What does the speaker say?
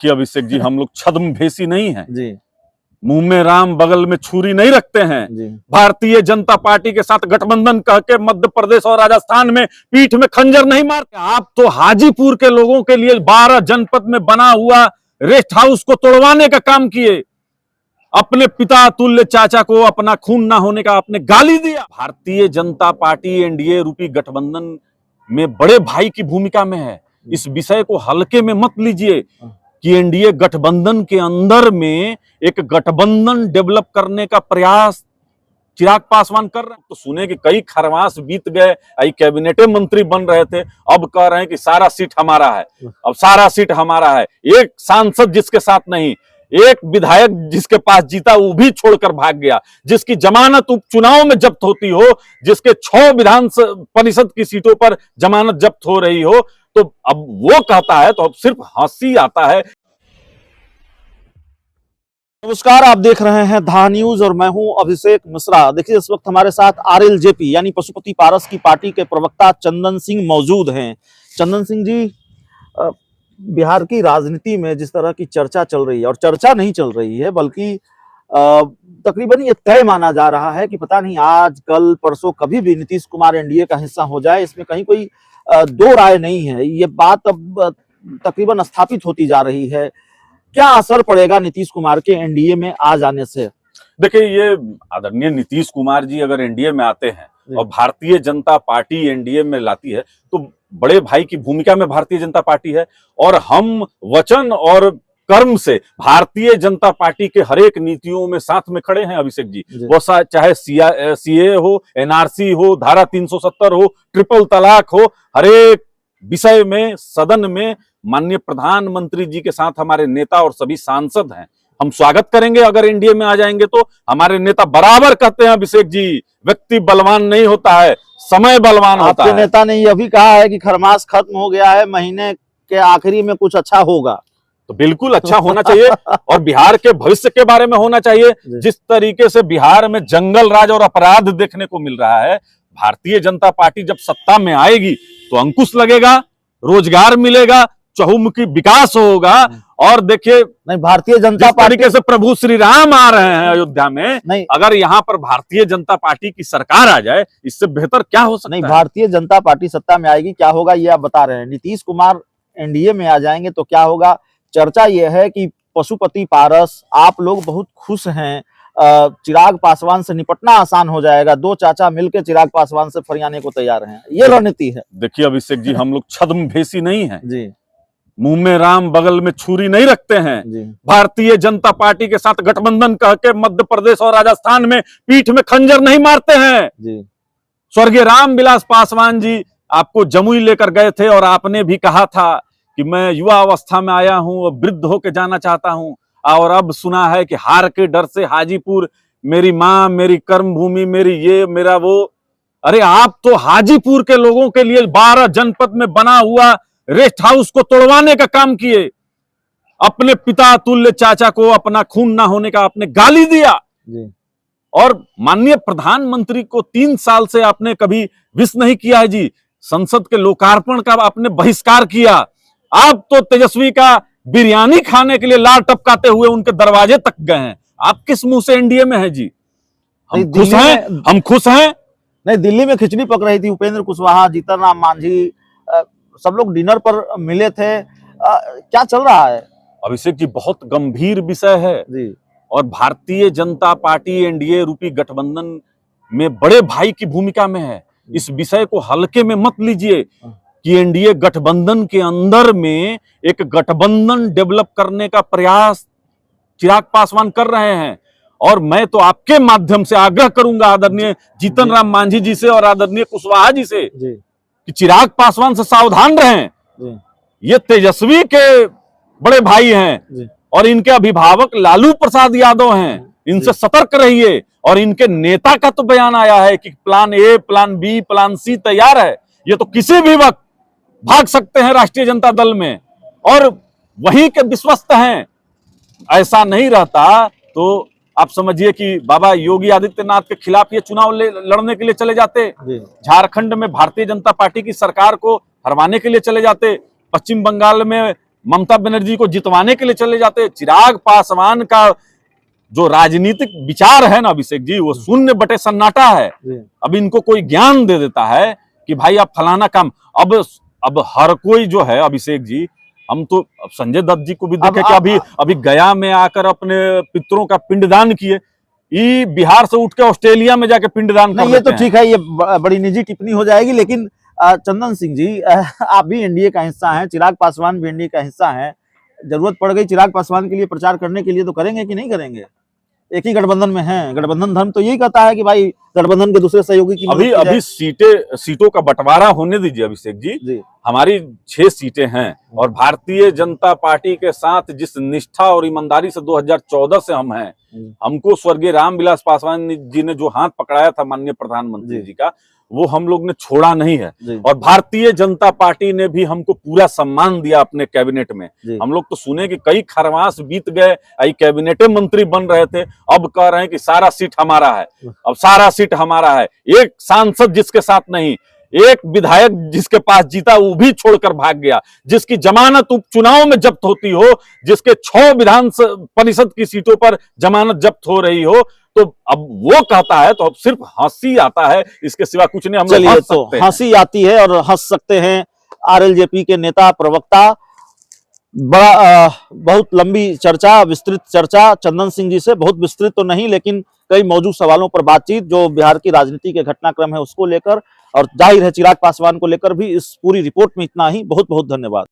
कि अभिषेक जी हम लोग छद्मवेशी नहीं हैं जी मुंह में राम बगल में छुरी नहीं रखते हैं। जी भारतीय जनता पार्टी के साथ गठबंधन कह के मध्य प्रदेश और राजस्थान में पीठ में खंजर नहीं मारते। आप तो हाजीपुर के लोगों के लिए 12 जनपद में बना हुआ रेस्ट हाउस को तोड़वाने का काम किए। अपने पिता तुल्य चाचा को अपना खून ना होने का आपने गाली दिया। भारतीय जनता पार्टी एनडीए रूपी गठबंधन में बड़े भाई की भूमिका में है। इस विषय को हल्के में मत लीजिए कि एनडीए गठबंधन के अंदर में एक गठबंधन डेवलप करने का प्रयास चिराग पासवान कर रहे हैं। तो सुने कि कई खरमास बीत गए, कैबिनेट मंत्री बन रहे थे, अब कह रहे हैं कि सारा सीट हमारा है, अब सारा सीट हमारा है। एक सांसद जिसके साथ नहीं, एक विधायक जिसके पास जीता वो भी छोड़कर भाग गया, जिसकी जमानत उपचुनाव में जब्त होती हो, जिसके 6 विधान परिषद की सीटों पर जमानत जब्त हो रही हो, तो अब वो कहता है तो अब सिर्फ हंसी आता है। नमस्कार, आप देख रहे हैं धा न्यूज और मैं हूं अभिषेक मिश्रा। देखिए, इस वक्त हमारे साथ आरएलजेपी यानी पशुपति पारस की पार्टी के प्रवक्ता चंदन सिंह मौजूद हैं। चंदन सिंह जी, बिहार की राजनीति में जिस तरह की चर्चा चल रही है, और चर्चा नहीं चल रही है बल्कि तकरीबन ये तय माना जा रहा है कि पता नहीं आज कल परसों कभी भी नीतीश कुमार एनडीए का हिस्सा हो जाए, इसमें कहीं कोई दो राय नहीं है। ये बात अब तकरीबन स्थापित होती जा रही है। क्या असर पड़ेगा नीतीश कुमार के एनडीए में आ जाने से? देखिए, ये आदरणीय नीतीश कुमार जी अगर एनडीए में आते हैं और भारतीय जनता पार्टी एनडीए में लाती है तो बड़े भाई की भूमिका में भारतीय जनता पार्टी है, और हम वचन और कर्म से भारतीय जनता पार्टी के हर एक नीतियों में साथ में खड़े हैं अभिषेक जी। वो चाहे सीए हो, एनआरसी हो, धारा 370 हो, ट्रिपल तलाक हो, हर एक विषय में सदन में माननीय प्रधानमंत्री जी के साथ हमारे नेता और सभी सांसद हैं। हम स्वागत करेंगे अगर एनडीए में आ जाएंगे तो। हमारे नेता बराबर कहते हैं अभिषेक जी, व्यक्ति बलवान नहीं होता है, समय बलवान होता है। आपके नेता ने यह भी कहा है कि खरमास खत्म हो गया है, महीने के आखिरी में कुछ अच्छा होगा। तो बिल्कुल अच्छा होना चाहिए और बिहार के भविष्य के बारे में होना चाहिए। जिस तरीके से बिहार में जंगल राज और अपराध देखने को मिल रहा है, भारतीय जनता पार्टी जब सत्ता में आएगी तो अंकुश लगेगा, रोजगार मिलेगा, चहुमुखी विकास होगा। और देखिए, नहीं, भारतीय जनता पार्टी तरीके से प्रभु श्री राम आ रहे हैं अयोध्या में, नहीं, अगर यहाँ पर भारतीय जनता पार्टी की सरकार आ जाए, इससे बेहतर क्या हो सकता है? नहीं, भारतीय जनता पार्टी सत्ता में आएगी, क्या होगा ये आप बता रहे हैं। नीतीश कुमार एनडीए में आ जाएंगे तो क्या होगा? चर्चा यह है कि पशुपति पारस आप लोग बहुत खुश हैं, चिराग पासवान से निपटना आसान हो जाएगा, 2 चाचा मिलकर चिराग पासवान से फरियाने को तैयार हैं, ये रणनीति है। देखिए अभिषेक जी, हम लोग छद्मवेशी नहीं हैं जी, मुंह में राम बगल में छुरी नहीं रखते हैं। भारतीय जनता पार्टी के साथ गठबंधन कह के मध्य प्रदेश और राजस्थान में पीठ में खंजर नहीं मारते हैं। स्वर्गीय रामविलास पासवान जी आपको जमुई लेकर गए थे और आपने भी कहा था कि मैं युवा अवस्था में आया हूं और वृद्ध होकर जाना चाहता हूं, और अब सुना है कि हार के डर से हाजीपुर मेरी मां, मेरी कर्म भूमि, मेरी ये मेरा वो। अरे आप तो हाजीपुर के लोगों के लिए 12 जनपद में बना हुआ रेस्ट हाउस को तोड़वाने का काम किए। अपने पिता तुल्य चाचा को अपना खून ना होने का आपने गाली दिया और माननीय प्रधानमंत्री को 3 साल से आपने कभी विश नहीं किया है जी। संसद के लोकार्पण का आपने बहिष्कार किया। आप तो तेजस्वी का बिरयानी खाने के लिए लाल टपकाते हुए उनके दरवाजे तक गए हैं। आप किस मुंह से एनडीए में है जी? हम खुश हैं, हम खुश हैं। नहीं, दिल्ली में खिचड़ी पक रही थी, उपेंद्र कुशवाहा, जीतन राम मांझी, सब लोग डिनर पर मिले थे। क्या चल रहा है अभिषेक जी? बहुत गंभीर विषय है जी। और भारतीय जनता पार्टी एनडीए रूपी गठबंधन में बड़े भाई की भूमिका में है। इस विषय को हल्के में मत लीजिए कि एनडीए गठबंधन के अंदर में एक गठबंधन डेवलप करने का प्रयास चिराग पासवान कर रहे हैं। और मैं तो आपके माध्यम से आग्रह करूंगा आदरणीय जीतन राम मांझी जी से और आदरणीय कुशवाहा जी से कि चिराग पासवान से सावधान रहें। ये तेजस्वी के बड़े भाई हैं और इनके अभिभावक लालू प्रसाद यादव हैं, इनसे सतर्क रहिए। और इनके नेता का तो बयान आया है कि plan A, plan B, plan C तैयार है। ये तो किसी भी वक्त भाग सकते हैं राष्ट्रीय जनता दल में और वहीं के विश्वस्त हैं। ऐसा नहीं रहता तो आप समझिए कि बाबा योगी आदित्यनाथ के खिलाफ ये चुनाव लड़ने के लिए चले जाते, झारखंड में भारतीय जनता पार्टी की सरकार को हरवाने के लिए चले जाते, पश्चिम बंगाल में ममता बनर्जी को जितवाने के लिए चले जाते हैं। चिराग पासवान का जो राजनीतिक विचार है ना अभिषेक जी, वो शून्य बटे सन्नाटा है। अब इनको कोई ज्ञान दे देता है कि भाई आप फलाना काम, अब हर कोई जो है अभिषेक जी, हम तो संजय दत्त जी को भी देखे कि अभी गया में आकर अपने पितरों का पिंडदान किए। ये बिहार से उठ के ऑस्ट्रेलिया में जाके पिंडदान कर ये तो ठीक है, ये बड़ी निजी टिप्पणी हो जाएगी, लेकिन चंदन सिंह जी, आप भी एनडीए का हिस्सा हैं, चिराग पासवान भी एनडीए का हिस्सा है। जरूरत पड़ गई चिराग पासवान के लिए प्रचार करने के लिए तो करेंगे कि नहीं करेंगे? एक ही गठबंधन में हैं, गठबंधन धर्म तो यही कहता है कि भाई गठबंधन के दूसरे सहयोगी की अभी सीटों का बंटवारा होने दीजिए अभिषेक जी। हमारी 6 सीटें हैं और भारतीय जनता पार्टी के साथ जिस निष्ठा और ईमानदारी से 2014 से हम हैं, हमको स्वर्गीय रामविलास पासवान जी ने जो हाथ पकड़ाया था माननीय प्रधानमंत्री जी का, वो हम लोग ने छोड़ा नहीं है। और भारतीय जनता पार्टी ने भी हमको पूरा सम्मान दिया अपने कैबिनेट में। हम लोग तो सुने कि कई खरमास बीत गए, कैबिनेट मंत्री बन रहे थे, अब कह रहे हैं कि सारा सीट हमारा है, अब सारा सीट हमारा है। एक सांसद जिसके साथ नहीं, एक विधायक जिसके पास जीता वो भी छोड़कर भाग गया, जिसकी जमानत उपचुनाव में जब्त होती हो, जिसके 6 विधान परिषद की सीटों पर जमानत जब्त हो रही हो, तो अब वो कहता है तो अब सिर्फ हंसी आता है, इसके सिवा कुछ नहीं। हम लोग हंस सकते हैं। हंसी आती है और हंस सकते हैं। आरएलजेपी के नेता प्रवक्ता, बहुत लंबी चर्चा, विस्तृत चर्चा चंदन सिंह जी से, बहुत विस्तृत तो नहीं लेकिन कई मौजूद सवालों पर बातचीत, जो बिहार की राजनीति के घटनाक्रम है उसको लेकर, और जाहिर है चिराग पासवान को लेकर भी। इस पूरी रिपोर्ट में इतना ही। बहुत बहुत धन्यवाद।